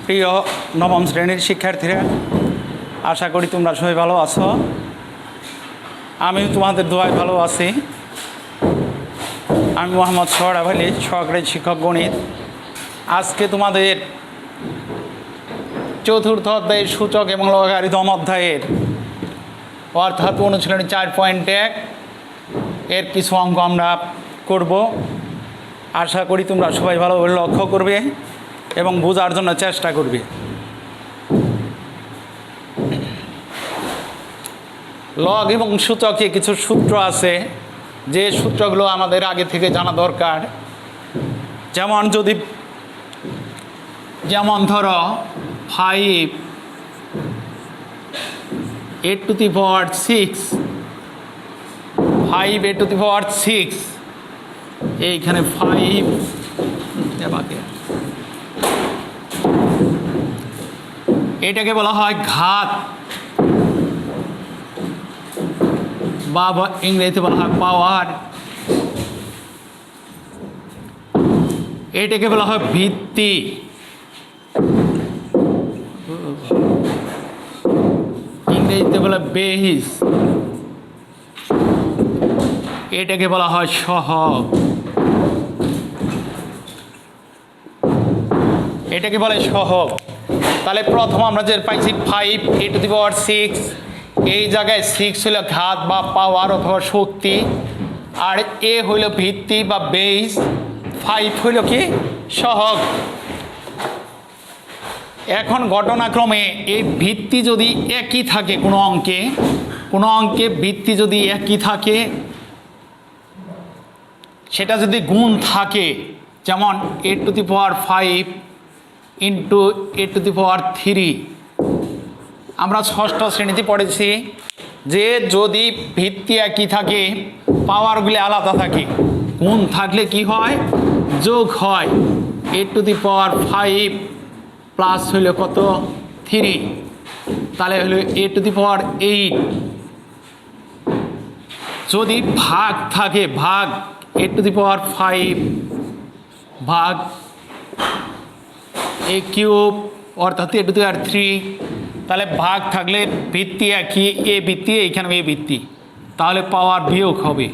প্রিয় নবম শ্রেণীর শিক্ষার্থীরা, আশা করি তোমরা সবাই ভালো আছো। আমিও তোমাদের দোয়ায় ভালো আছি। আমি মোহাম্মদ সোহরাব আলী, সহকারী শিক্ষক গণিত। আজকে তোমাদের চতুর্থ অধ্যায়ের সূচক এবং লগারিদম অধ্যায়ের অর্থাৎ অনুশীলনী 4.1 এর কিছু অঙ্ক আমরা করব। আশা করি তোমরা সবাই ভালোভাবে লক্ষ্য করবে এবং বোঝার জন্য চেষ্টা করবে। লগ এবং সূচকে কিছু সূত্র আছে, যে সূত্রগুলো আমাদের আগে থেকে জানা দরকার। যেমন ধরো 5 a to the power 6, 5 a to the power 6, এইখানে 5 এটাকে বলা হয় ঘাত বা ইংরেজিতে বলা হয় পাওয়ার। এটাকে বলা হয় ভিত্তি। ইংরেজিতে বলা বেহিস। এটাকে বলা হয় সহগ। এটাকে বলে সহগ। তাহলে প্রথম আমরা যে পাইছি 5 a to the power 6, এই জায়গায় 6 হইল ঘাত বা পাওয়ার অথবা শক্তি, আর এ হইল ভিত্তি বা বেস, 5 হইল কি সহগ। এখন ঘটনাক্রমে এই ভিত্তি যদি একই থাকে কোনো অঙ্কে ভিত্তি যদি একই থাকে, সেটা যদি গুণ থাকে, যেমন a to the power 5 into a to the power 3, আমরা ষষ্ঠ শ্রেণীতে পড়েছি যে যদি ভিত্তি একই থাকে পাওয়ারগুলি আলাদা থাকে, গুণ থাকলে কি হয় যোগ হয়। a to the power 5 plus হইল কত 3, তাহলে হইল a to the power 8। যদি ভাগ থাকে ভাগ a to the power 5 ভাগ a কিউব অর্থাৎ a to the power 3, তাহলে ভাগ থাকলে ভিত্তি একই, এ ভিত্তি এইখানে এ ভিত্তি, তাহলে পাওয়ার বিয়োগ হবে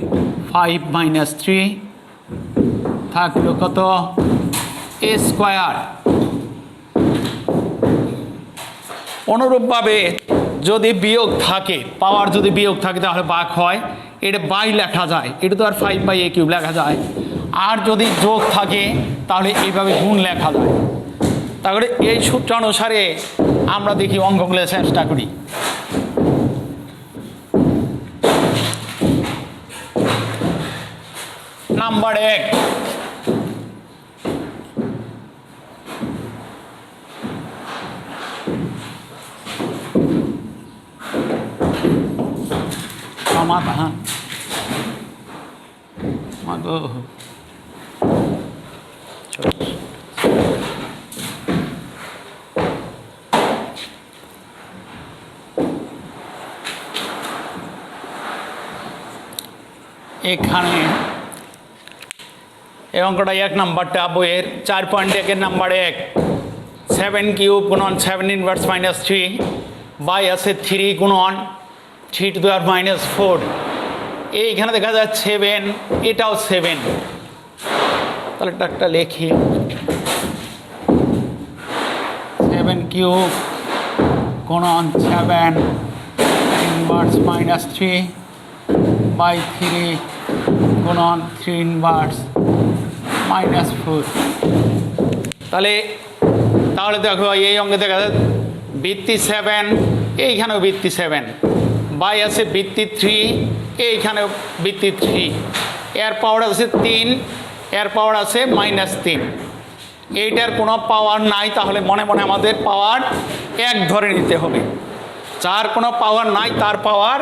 5 - 3 থাকলো কত a স্কোয়ার। অনুরূপভাবে যদি বিয়োগ থাকে, পাওয়ার যদি বিয়োগ থাকে তাহলে ভাগ হয়, এটা বাই লেখা যায়, এটা তো আর 5/a কিউব লেখা যায়। আর যদি যোগ থাকে তাহলে এইভাবে গুণ লেখা যায়। তাহলে এই সূত্র অনুসারে আমরা দেখি অঙ্কগুলো চেষ্টা করি। নাম্বার 1, সমাধান। এখানে এই অঙ্কটা 1 নাম্বারটা বইয়ের 4.1 নাম্বার 1, 7 কিউব গুণন 7 ইনভার্স -3 বাই আছে 3 গুণন 3 to the power -4। এইখানে দেখা যাচ্ছে 7, এটাও 7, তাহলে একটা লেখি 7 কিউব গুণন 7 ইনভার্স -3 বাই 3 গুণন 3 ইনভার্স -4। তাহলে দেখো এই অঙ্কে দেখা যাচ্ছে ভিত্তি 7, এইখানেও ভিত্তি 7, বাই আছে ভিত্তি 3, এইখানেও ভিত্তি 3, এর পাওয়ার আছে 3, এর পাওয়ার আছে -3। এইটার কোনো পাওয়ার নাই, তাহলে মনে মনে আমাদের পাওয়ার 1 ধরে নিতে হবে। যার কোনো পাওয়ার নাই তার পাওয়ার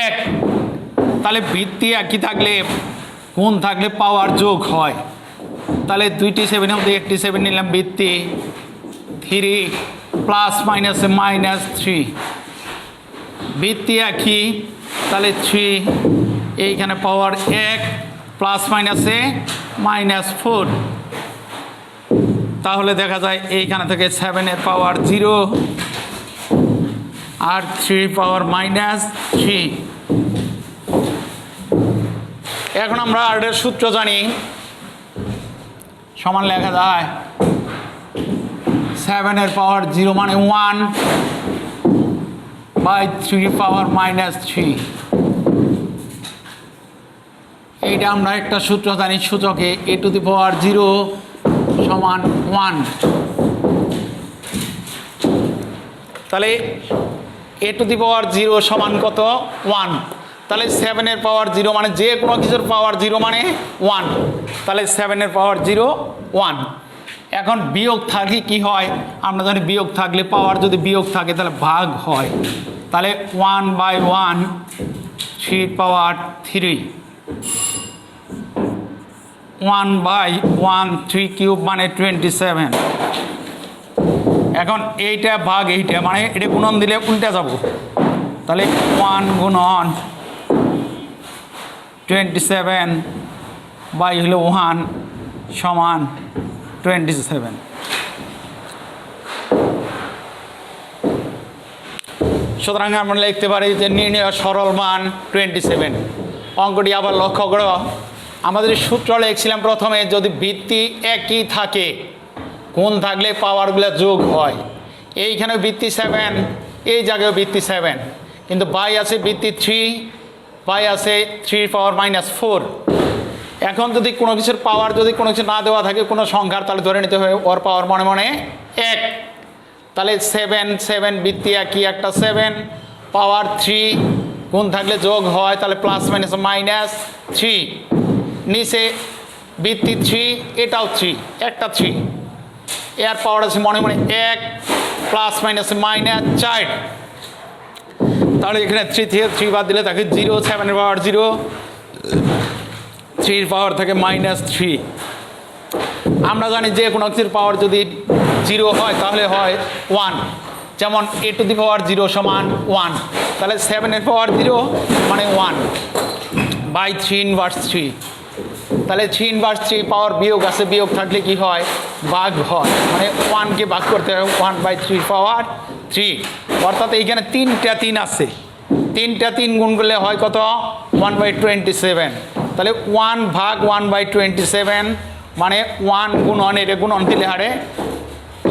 1। তাহলে ভিত্তি একই থাকলে গুণ থাকলে পাওয়ার যোগ হয়। তাহলে 2টি 7 মধ্যে একটি 7 নিলাম ভিত্তি 3 প্লাস মাইনাসে -3, ভিত্তি একই, তাহলে 3, এইখানে পাওয়ার 1 প্লাস মাইনাসে -4। তাহলে দেখা যায় এইখানে থেকে 7 এর পাওয়ার 0 আর 3 পাওয়ার -3। এখন আমরা আর এর সূত্র জানি, সমান লেখা যায় 7 এর পাওয়ার 0 মানে 1 বাই 3 পাওয়ার -3। এইটা আমরা একটা সূত্র জানি, সূচকে a টু দি পাওয়ার 0 সমান 1। তাহলে a টু দি পাওয়ার 0 সমান কত? 1। তাহলে 7 এর পাওয়ার 0 মানে যে কোনো কিছুর পাওয়ার 0 মানে 1। তাহলে 7 এর পাওয়ার 0 1। এখন বিয়োগ থাকলে কি হয়? আমরা জানি বিয়োগ থাকলে, পাওয়ার যদি বিয়োগ থাকে তাহলে ভাগ হয়। তাহলে 1/1 3 পাওয়ার 3, 1/1 3 কিউব মানে 27। এখন এইটা ভাগ এইটা, মানে এটা গুণন দিলে উল্টে যাব। তাহলে 1 গুণন 27 বাই হলো 1 সমান 27। সুতরাং আমরা লিখতে পারি যে নির্ণয় সরল মান 27। অঙ্কটি আবার লক্ষ্য করো, আমাদের সূত্র লিখছিলাম প্রথমে, যদি ভিত্তি একই থাকে, কোণ থাকলে পাওয়ারগুলো যোগ হয়। এইখানেও ভিত্তি 7, এই জায়গায়ও ভিত্তি 7, কিন্তু বাই আছে ভিত্তি 3, বাই আছে 3 পাওয়ার -4। এখন যদি কোনো কিছুর পাওয়ার যদি কোনো কিছু না দেওয়া থাকে কোনো সংখ্যার, তাহলে ধরে নিতে হবে ওর পাওয়ার মনে মনে 1। তাহলে 7 ভিত্তি একই, একটা 7 পাওয়ার 3 গুণ থাকলে যোগ হয়, তাহলে প্লাস মাইনাস -3। নিচে ভিত্তি 3, এটাও 3, একটা 3, এর পাওয়ার আছে মনে মনে 1 প্লাস মাইনাস -4। তাহলে এখানে 3 থেকে 3 বাদ দিলে থাকে 0, 7 এর পাওয়ার 0, 3 পাওয়ার থাকে -3। আমরা জানি যে কোনো কিছুর পাওয়ার যদি 0 হয় তাহলে হয় 1। যেমন a টু দি পাওয়ার 0 সমান 1, তাহলে 7 এর পাওয়ার 0 মানে 1 বাই 3/3। তাহলে 3/3 পাওয়ার বিয়োগ আছে, বিয়োগ থাকলে কি হয়? ভাগ হয়, মানে 1কে ভাগ করতে হবে 1/3 পাওয়ার 3। অর্থাৎ এইখানে 3টা 3 আছে, 3টা 3 গুণ করলে হয় কত? 1/27। তাহলে 1 ভাগ 1/27 মানে 1 গুণন, এটা গুণন দিলে হারে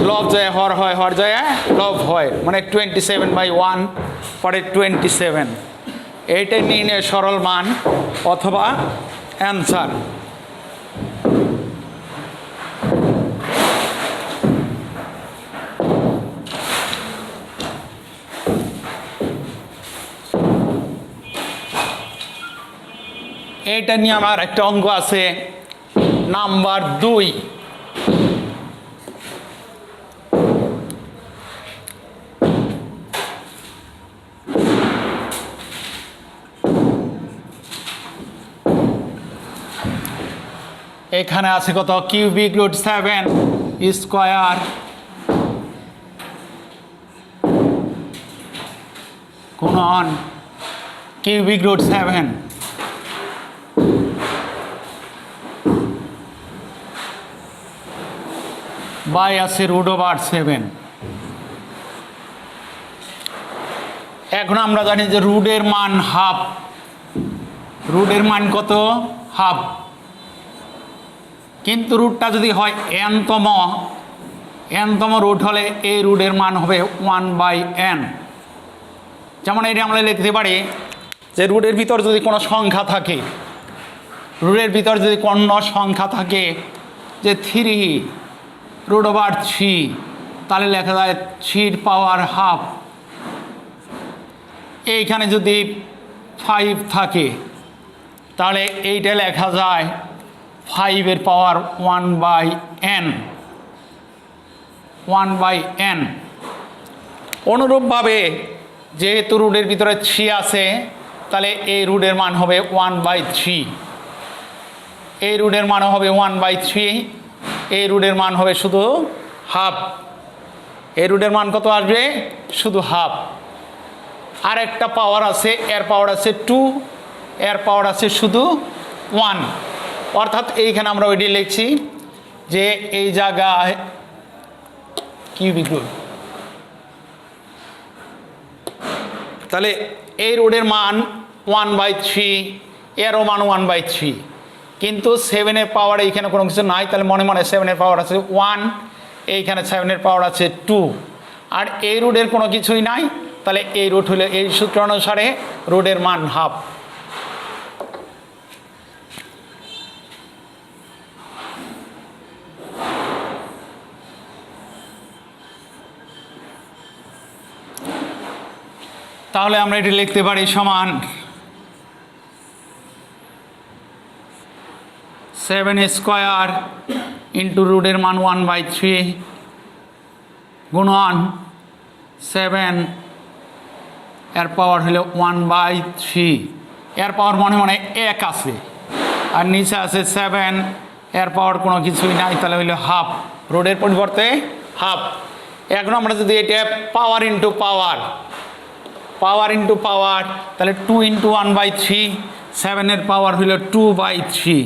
লব যায় হর হয়, হর যায় লব হয়, মানে 27/1 পরে 27। এইটাই নির্ণয় সরল মান অথবা অ্যান্সার। এইটা নিয়ে আমার একটা অঙ্ক আছে, নাম্বার 2। এখানে আছে কত? কিউবিক রুট 7 স্কয়ার গুণন কিউবিক রুট 7 বাই আছে √7। এখন আমরা জানি যে রুটের মান হাফ, রুটের মান কত? হাফ। কিন্তু রুটটা যদি হয় n তম রুট হলে এই রুটের মান হবে 1/n। যেমন এটা আমরা লিখতে পারি যে রুটের ভিতর যদি কোনো সংখ্যা থাকে, রুটের ভিতর যদি কোনো সংখ্যা থাকে যে 3√3, তাহলে লেখা যায় 3 পাওয়ার হাফ। এইখানে যদি 5 থাকে তাহলে এইটা লেখা যায় 5 এর পাওয়ার 1/n। অনুরূপভাবে যেহেতু রুটের ভিতরে 3 আছে, তাহলে এই রুটের মান হবে 1/3। এই রুটের মান হবে 1/3, এই রুটের মান হবে শুধু হাফ। এই রুটের মান কত আসবে? শুধু হাফ। আর একটা পাওয়ার আছে, এর পাওয়ার আছে 2, এর পাওয়ার আছে শুধু 1। অর্থাৎ এইখানে আমরা ওইটি লিখছি যে এই জায়গায় কিউবিক রুট। তাহলে এই রুটের মান 1/3, এরও মান 1/3, কিন্তু 7-এর পাওয়ার এইখানে কোনো কিছু নাই, তাহলে মনে মনে 7-এর পাওয়ার আছে 1, এইখানে 7-এর পাওয়ার আছে 2, আর এই রুটের কোনো কিছুই নাই, তাহলে এই রুট হলো এই সূত্র অনুসারে রুটের মান হাফ। তাহলে আমরা এটি লিখতে পারি সমান 7 স্কোয়ার ইন্টু রুটের মান 1/3 গুণন 7 এর পাওয়ার হলো 1/3, এর পাওয়ার মনে মনে 1 আছে, আর নিচে আছে 7 এর পাওয়ার কোনো কিছুই নাই, তাহলে হইলো হাফ, রুটের পরিবর্তে হাফ। এখন আমরা যদি এটা পাওয়ার ইন্টু পাওয়ার, পাওয়ার ইন্টু পাওয়ার, তাহলে 2 ইন্টু 1/3, 7-এর পাওয়ার হইল 2/3,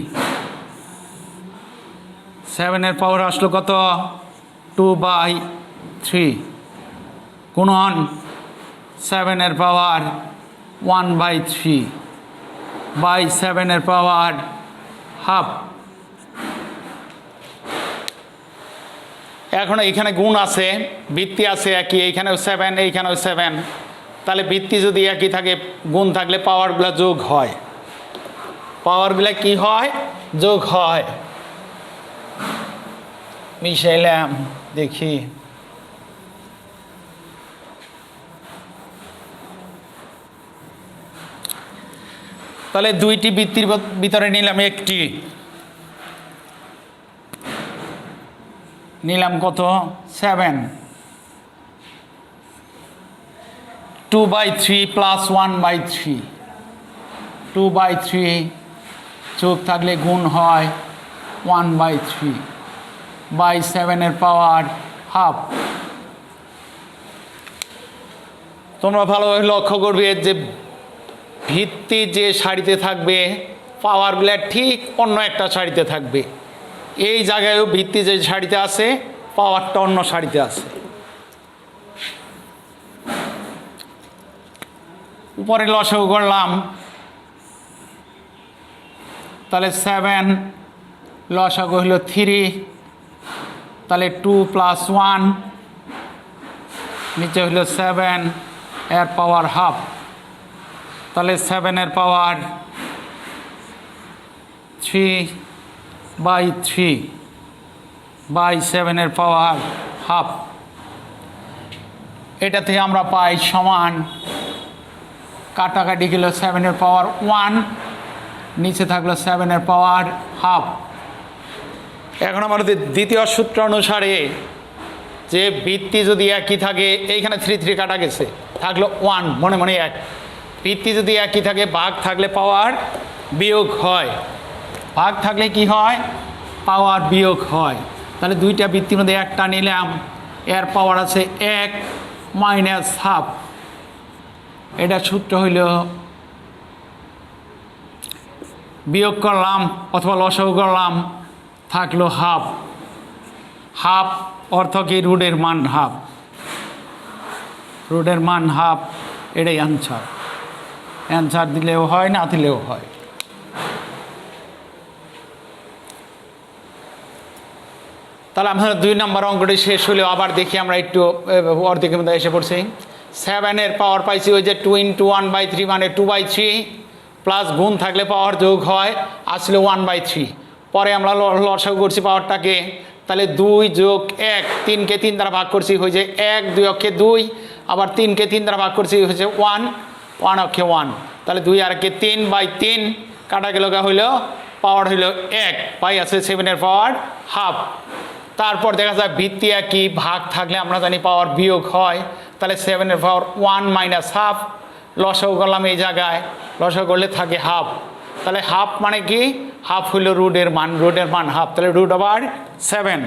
7-এর পাওয়ার আসলো কত 2/3 গুণন 7-এর পাওয়ার 1/3 বাই 7-এর পাওয়ার হাফ। এখন এইখানে গুণ আছে, ভিত্তি আছে একই, এইখানেও 7, এইখানেও 7, তাহলে ভিত্তি যদি একই থাকে গুণ থাকলে পাওয়ারগুলো যোগ হয়, পাওয়ারগুলো কি হয় যোগ হয়। মিশাইলাম দেখি, তাহলে দুইটি ভিত্তির ভিতরে নিলাম একটি, নিলাম কত 7, 2/3 প্লাস 1/3, 2/3 যোগ থাকলে গুণ হয় 1/3 বাই 7-এর পাওয়ার হাফ। তোমরা ভালোভাবে লক্ষ্য করবে যে ভিত্তি যে সারিতে থাকবে পাওয়ারগুলো ঠিক অন্য একটা সারিতে থাকবে, এই জায়গায়ও ভিত্তি যে সারিতে আছে পাওয়ারটা অন্য সারিতে আছে। উপরে লসাগু করলাম, তাহলে 7 লসাগু হলো 3, তাহলে 2 প্লাস 1, নিচে হলো 7 এর পাওয়ার হাফ, তাহলে 7-এর পাওয়ার 3/3 বাই 7-এর পাওয়ার হাফ। এটা থেকে আমরা পাই সমান, কাটাকাটি গেল 7-এর পাওয়ার 1, নিচে থাকলো 7-এর পাওয়ার হাফ। এখন আমাদের দ্বিতীয় সূত্র অনুসারে যে ভিত্তি যদি একই থাকে, এইখানে 3 কাটা গেছে, থাকলো 1, মনে মনে 1, ভিত্তি যদি একই থাকে ভাগ থাকলে পাওয়ার বিয়োগ হয়, ভাগ থাকলে কি হয় পাওয়ার বিয়োগ হয়। তাহলে দুইটা ভিত্তির মধ্যে একটা নিলাম, এর পাওয়ার আছে 1 মাইনাস হাফ, এটা সূত্র হইল, বিয়োগ করলাম অথবা লসাগু করলাম, থাকলো হাফ, হাফ অর্থ কি রুটের মান হাফ, রুটের মান হাফ, এটাই অ্যান্সার। অ্যান্সার দিলেও হয় না দিলেও হয়। তাহলে আমরা 2 নম্বর অঙ্কটি শেষ হলেও আবার দেখি, আমরা একটু অর্ধেকের মধ্যে এসে পড়ছি। 7-এর পাওয়ার পাইছি ওই যে 2 ইন্টু 1/3 মানে 2/3, প্লাস গুণ থাকলে পাওয়ার যোগ হয়, আসলে 1/3, পরে আমরা লসাগু করছি পাওয়ারটাকে, তাহলে 2 যোগ 1, 3কে 3 দ্বারা ভাগ করছি হয়েছে 1, 2 অক্ষে 2, আবার 3কে 3 দ্বারা ভাগ করছি হয়েছে 1, 1 অক্ষে 1, তাহলে 2 আর কে 3/3 কাটা গেল, হইল পাওয়ার হইল 1, পাই আছে 7-এর পাওয়ার হাফ। তারপর দেখা যায় ভিত্তি একই, ভাগ থাকলে আমরা জানি পাওয়ার বিয়োগ হয়, তাহলে 7-এর পাওয়ার 1 মাইনাস হাফ, লসাগু করলাম এই জায়গায়, লসাগু করলে থাকে হাফ, তাহলে হাফ মানে কি হাফ হইল রুটের মান, রুটের মান হাফ, তাহলে √7।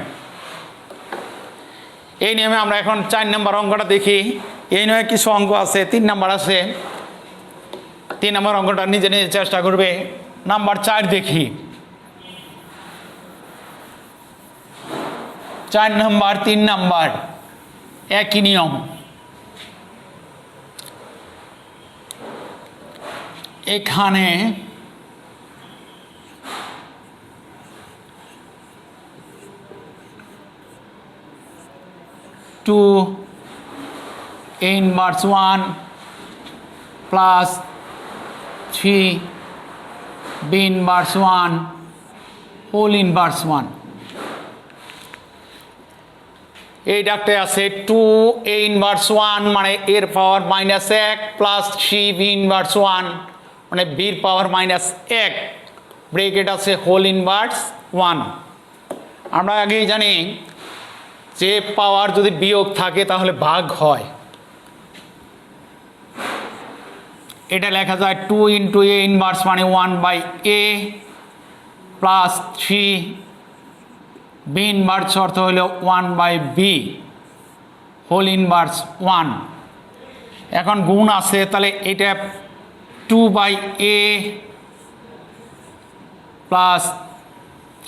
এই নিয়মে আমরা এখন 4 নম্বর অঙ্কটা দেখি। এই নিয়ে কিছু অঙ্ক আছে, 3 নম্বর আছে, 3 নম্বর অঙ্কটা নিজে নিজে চেষ্টা করবে। নাম্বার 4 দেখি, 4 নম্বর 3 নম্বর একই নিয়ম। এখানে two A inverse 1 plus 3 B inverse 1 whole inverse 1। এই ডাকতে আছে 2 এ ইনভার্স 1 মানে এর পাওয়ার -1 প্লাস 3 বি ইনভার্স 1 মানে বির পাওয়ার -1 ব্রেকেট আছে হোল ইনভার্স 1। আমরা আগেই জানি যে পাওয়ার যদি বিয়োগ থাকে তাহলে ভাগ হয়। এটা লেখা যায় 2 ইন্টু এ ইনভার্স মানে 1/a প্লাস 3 বি ইনভার্স অর্থ হলো 1/b হোল ইনভার্স 1। এখন গুণ আছে, তাহলে এটা 2/a plus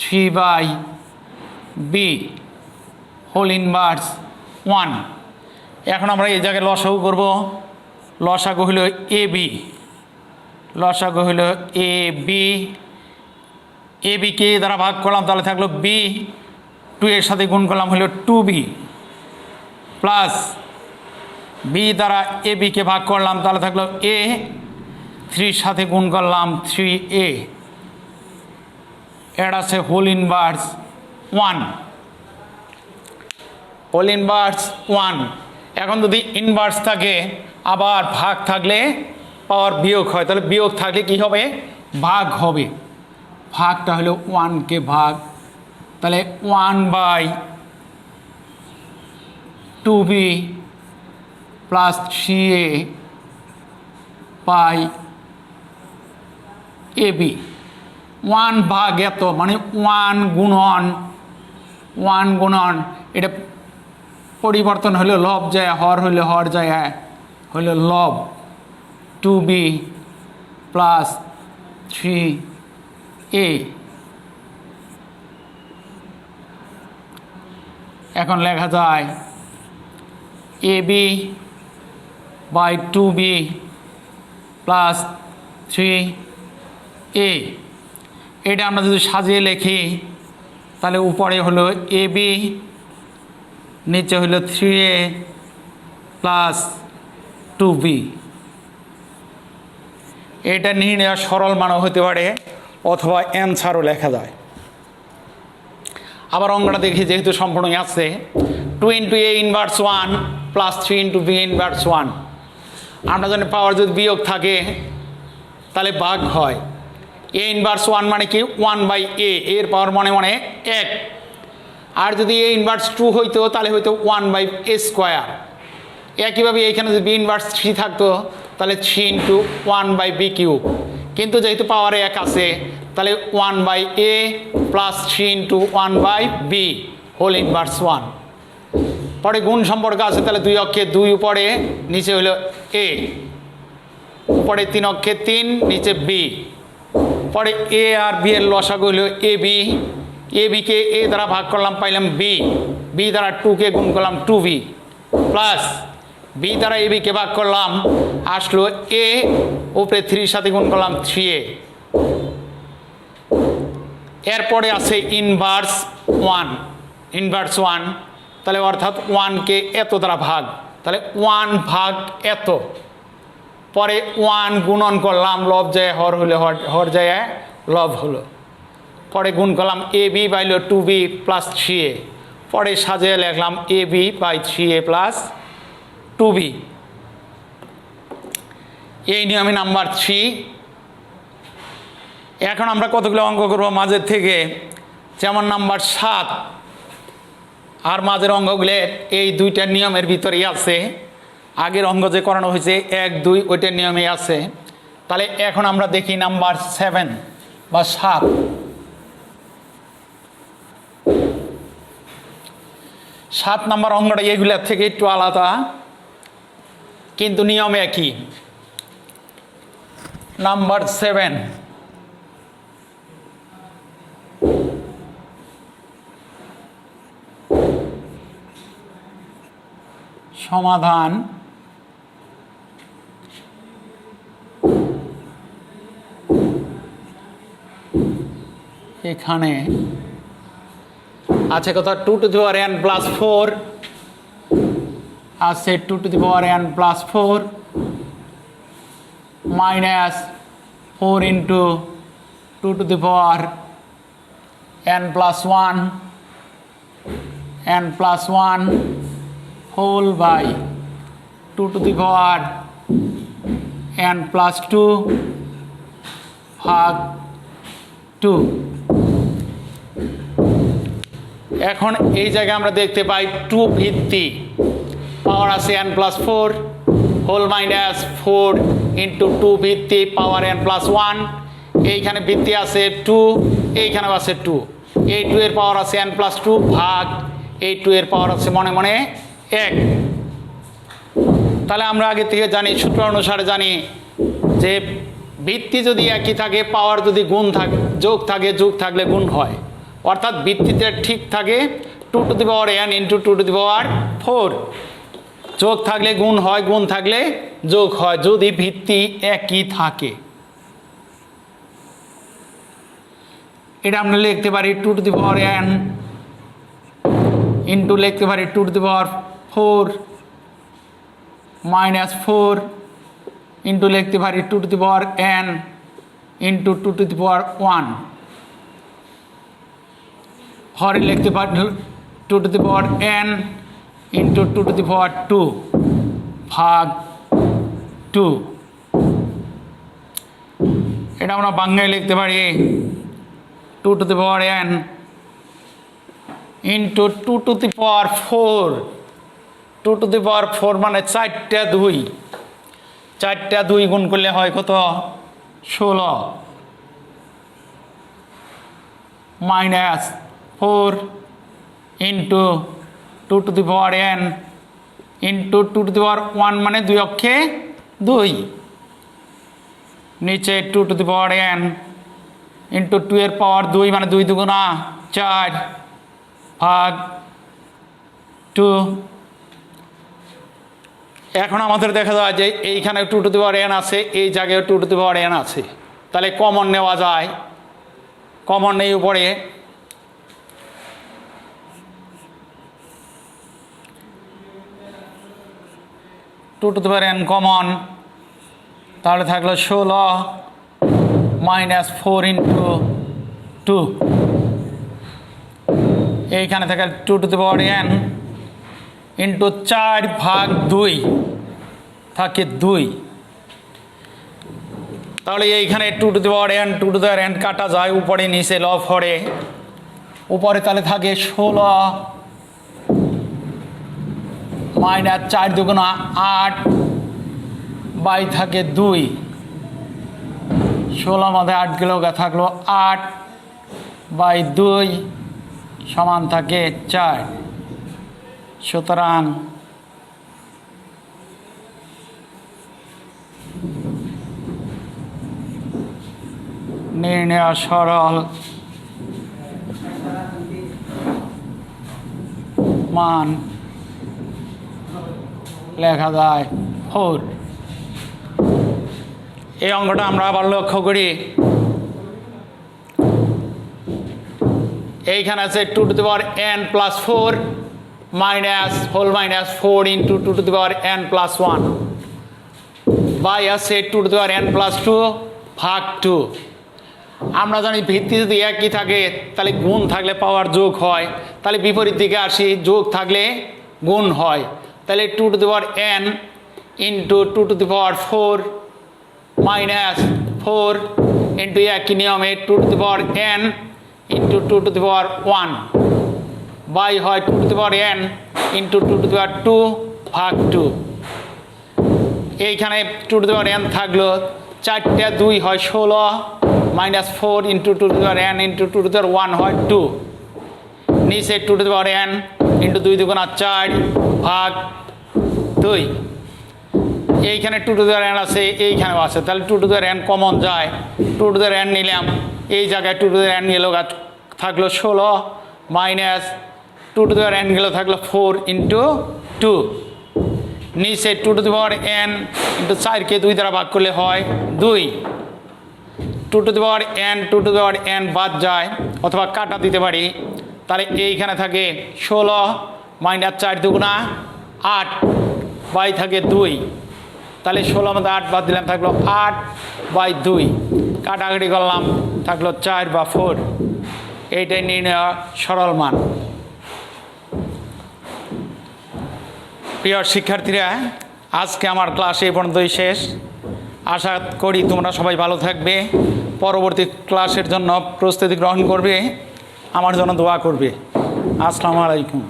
3/b whole inverse 1। এখন আমরা এই জায়গায় লসাগু করব। লসাগু হলো ab, লসাগু হলো ab কে দ্বারা ভাগ করলাম তাহলে থাকলো b, 2 এর সাথে গুণ করলাম হলো 2b প্লাস b দ্বারা ab কে ভাগ করলাম তাহলে থাকলো a, 3 সাথে গুণ করলাম 3a, এর আছে হোল ইনভার্স 1, হোল ইনভার্স 1। এখন যদি ইনভার্স থাকে আবার ভাগ থাকলে পাওয়ার বিয়োগ হয়, তাহলে বিয়োগ থাকলে কি হবে? ভাগ হবে। ভাগটা হলো 1 কে ভাগ, তাহলে 1/2b plus 3a by ab। 1 ভাগ এত মানে 1 গুণন এটা পরিবর্তন হলো লব যায়, হর হইলে হর যায়, হইল লব 2b প্লাস 3a। এখন লেখা যায় ab by 2b plus 3a। এটা আমরা যদি সাজিয়ে লিখি তাহলে উপরে হলো ab, নিচে হলো 3a প্লাস 2b। এটা নির্ণয় সরল মানও হতে পারে অথবা অ্যান্সারও লেখা যায়। আবার অঙ্কটা দেখি, যেহেতু সম্পূর্ণই আছে 2 into A inverse 1 plus 3 into B inverse 1। আমরা জানি পাওয়ার যদি বিয়োগ থাকে তাহলে ভাগ হয়। এ ইনভার্স 1 মানে কি 1/a, এর পাওয়ার মনে 1। আর যদি এ ইনভার্স 2 হইতো তাহলে হয়তো 1/a স্কোয়ার। একইভাবে এইখানে যদি বি ইনভার্স 3 থাকতো তাহলে 3 ইন্টু 1/b কিউব। কিন্তু যেহেতু পাওয়ারে 1 আছে তাহলে 1/a plus 3 into 1/b whole inverse 1। পরে গুণ সম্পর্ক আছে, তাহলে 2 অক্ষে 2 উপরে, নিচে হলো a, উপরে 3 অক্ষে 3, নিচে b। পরে a আর b এর লসাগু হলো ab, ab কে a দ্বারা ভাগ করলাম পাইলাম b, b দ্বারা 2 কে গুণ করলাম 2b প্লাস b দ্বারা ab কে ভাগ করলাম আসলো a, উপরে 3 সাথে গুণ করলাম 3a। এরপরে আছে ইনভার্স 1, তাহলে অর্থাৎ 1 কে এত দ্বারা ভাগ, তাহলে 1 ভাগ এত। পরে 1 গুণন করলাম, লব যায় হর হলে হর যায় লব হলো। পরে গুণ করলাম ab বাইল 2b প্লাস 3a। পরে সাজিয়ে লিখলাম ab by 3a plus 2b। এই নিয়মে নাম্বার 3। এখন আমরা কতগুলো অঙ্ক করব মাঝের থেকে, যেমন নাম্বার 7 আর মাঝের অঙ্কগুলো এই দুইটা নিয়মের ভিতরেই আছে। আগের অঙ্ক যে করানো হয়েছে 1, 2 ওইটার নিয়মেই আছে। তাহলে এখন আমরা দেখি নাম্বার 7 বা 7। সাত নাম্বার অঙ্কটা এগুলোর থেকে একটু আলাদা, কিন্তু নিয়ম একই। নাম্বার 7, সমাধান এখানে আছে কত 2 to the power n plus 4 আছে 2 to the power n plus 4 minus 4 into 2 to the power n plus 1 whole by 2 to the power n plus 2 ভাগ 2। এখন এই জায়গায় আমরা দেখতে পাই 2 ভিত্তি পাওয়ার আছে n plus 4 whole minus 4 into 2 ভিত্তি পাওয়ার n প্লাস 1। এইখানে ভিত্তি আছে 2, এইখানেও আছে 2। এই 2 এর পাওয়ার আছে n প্লাস 2 ভাগ এই 2 এর পাওয়ার আছে মনে মনে 1। তাহলে আমরা আগে থেকে জানি, সূত্র অনুসারে জানি যে ভিত্তি যদি একই থাকে, পাওয়ার যদি গুণ থাকে, যোগ থাকে, যোগ থাকলে গুণ হয়। অর্থাৎ ভিত্তিতে ঠিক থাকে 2 to the power n into 2 to the power 4। যোগ থাকলে গুণ হয়, গুণ থাকলে যোগ হয় যদি ভিত্তি একই থাকে। এটা আমরা লিখতে পারি 2 to the power n into লিখতে পারি 2 to the power 4 minus 4 into লিখতে পারি 2 to the power n into 2 to the power 1। হরে লিখতে পারি 2 to the power n into 2 to the power 2 ভাগ 2। এটা আমরা বাংলায় লিখতে পারি 2 to the power n into 2 to the power 4। 2 to the power 4 মানে 4টা 2, 4টা 2 গুণ করলে হয় কত 16 minus 4 into 2 to the power n into 2 to the power 1 মানে 2 অক্ষে 2, নিচে 2 to the power n into 2 এর পাওয়ার 2 মানে 2 দুগুণা 4 ভাগ 2। এখন আমাদের দেখা যায় যে এইখানে 2 টু দি পাওয়ার n আছে, এই জায়গায় 2 টু দি পাওয়ার n আছে। তাহলে কমন নেওয়া যায়, কমন নেই উপরে 2 to the power n common, তাহলে থাকলো 16 মাইনাস 4 ইন্টু 2। এইখানে থাকে 2 to the power n into 4 ভাগ 2 থাকে 2। তাহলে এইখানে 2 to the power n 2 to the power n কাটা যায়, উপরে নিচে লব হরে উপরে, তাহলে থাকে 16 মাইনাস 4 দুগুণা 8 বাই থাকে 2। 16 মধ্যে 8 গেল, থাকলো 8 বাই 2 সমান থাকে 4। সুতরাং নির্ণয় সরল মান লেখা যায় 4। এই অঙ্কটা আমরা আবার লক্ষ্য করি, এইখানে আছে 2 to the power n plus 4 minus whole minus 4 into 2 to the power n plus 1 by আছে 2 to the power n plus 2 ভাগ 2। আমরা জানি ভিত্তি যদি একই থাকে তাহলে গুণ থাকলে পাওয়ার যোগ হয়, তাহলে বিপরীত দিকে আসি, যোগ থাকলে গুণ হয়। তাহলে 2 to the power n into 2 to the power 4 minus 4 into একই নিয়মে 2 to the power n into 2 to the power 1 by হয় 2 to the power n into 2 to the power 2 ভাগ 2। এইখানে 2 টু দি পাওয়ার n থাকলো, 4টা 2 হয় 16 minus 4 into 2 to the power n into 2 to the power 1 হয় 2। নিচে 2 to the power n into 2 দুগুণা 4 ভাগ 2। এইখানে 2 টু দি পাওয়ার n আছে, এইখানেও আছে, তাহলে 2 to the power n common যায়, 2 টু দি পাওয়ার n নিলাম, এই জায়গায় 2 টু দি পাওয়ার n গেল, থাকলো 16 minus 2 to the power n গেল, থাকলো 4 ইন্টু 2। নিচে 2n ইন্টু 4কে 2 দ্বারা ভাগ করলে হয় 2। 2n বাদ যায় অথবা কাটা দিতে পারি, তাহলে এইখানে থাকে 16 মাইনাস 4 দুগুণা 8 বাই থাকে 2, তাহলে 16 মধ্যে 8 বাদ দিলাম থাকলো 8/2, কাটাকাটি করলাম থাকলো 4/4। এইটাই নির্ণয় সরল মান। প্রিয় শিক্ষার্থীরা, আজকে আমার ক্লাস এই পর্যন্তই শেষ। আশা করি তোমরা সবাই ভালো থাকবে, পরবর্তী ক্লাসের জন্য প্রস্তুতি গ্রহণ করবে, আমার জন্য দোয়া করবে। আসসালামু আলাইকুম।